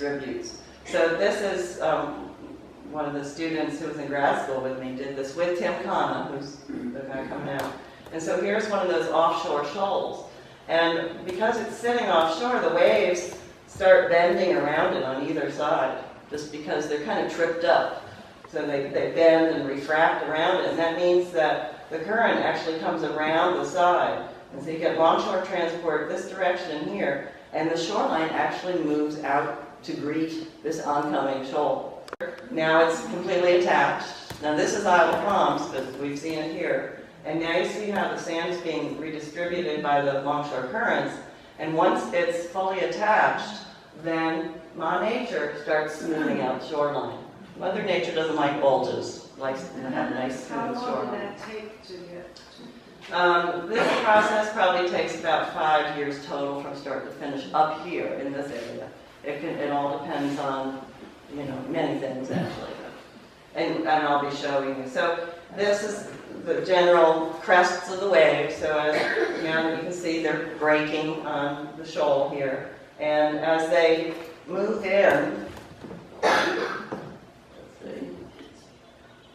distributes. So this is one of the students who was in grad school with me did this with Tim Khanna, who's the guy coming out. And so here's one of those offshore shoals. And because it's sitting offshore, the waves start bending around it on either side, just because they're kind of tripped up. So they bend and refract around it, and that means that the current actually comes around the side. And so you get longshore transport this direction here, and the shoreline actually moves out to greet this oncoming shoal. Now it's completely attached. Now this is Isle of Palms, but we've seen it here. And now you see how the sand is being redistributed by the longshore currents. And once it's fully attached, then Nature starts smoothing out the shoreline. Mother Nature doesn't like bulges, likes to have a nice smooth shoreline. How long did that take to get to? This process probably takes about 5 years total from start to finish up here in this area. It all depends on, many things actually. And I'll be showing you. So this is the general crests of the waves. So as you can see, they're breaking on the shoal here. And as they move in,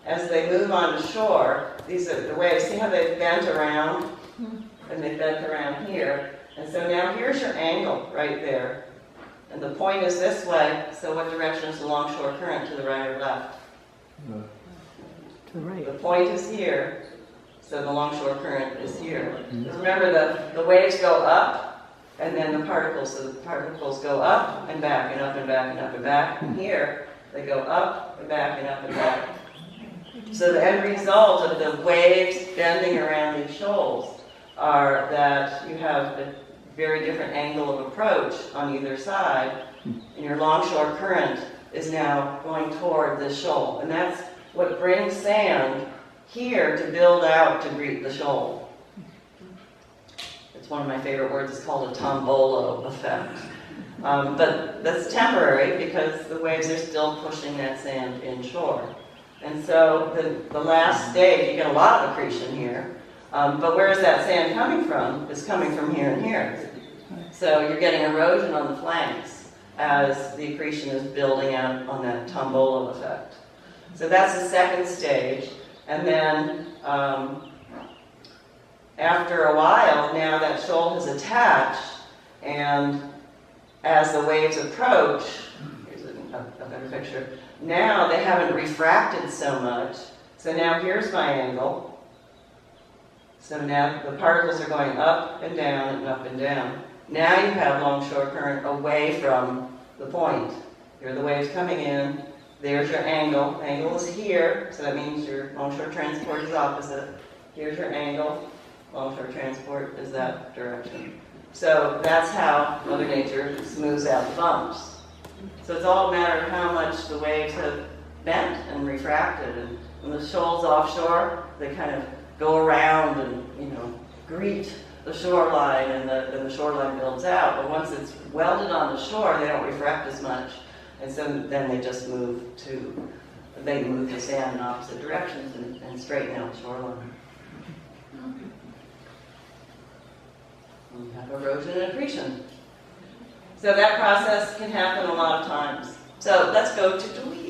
as they move on to shore, these are the waves. See how they've bent around? And they've bent around here. And so now here's your angle right there. And the point is this way, so what direction is the longshore current, to the right or left? To the right. The point is here, so the longshore current is here. Remember, the waves go up, and then the particles, so the particles go up and back, and up and back, and up and back. And here, they go up and back, and up and back. So the end result of the waves bending around these shoals are that you have a very different angle of approach on either side, and your longshore current is now going toward this shoal. And that's what brings sand here to build out to greet the shoal. It's one of my favorite words. It's called a tombolo effect. But that's temporary because the waves are still pushing that sand inshore. And so the last stage, you get a lot of accretion here. But where is that sand coming from? It's coming from here and here. So you're getting erosion on the flanks as the accretion is building out on that tombolo effect. So that's the second stage. And then after a while, now that shoal has attached, and as the waves approach, here's a better picture, now they haven't refracted so much. So now here's my angle. So now the particles are going up and down and up and down. Now you have longshore current away from the point. Here are the waves coming in. There's your angle. Angle is here, so that means your longshore transport is opposite. Here's your angle. Longshore transport is that direction. So that's how Mother Nature smooths out the bumps. So it's all a matter of how much the waves have bent and refracted. And when the shoal's offshore, they kind of go around and, greet the shoreline, and the shoreline builds out. But once it's welded on the shore, they don't refract as much. And so then they just move the sand in opposite directions and straighten out the shoreline. And you have erosion and accretion. So that process can happen a lot of times. So let's go to Dewees.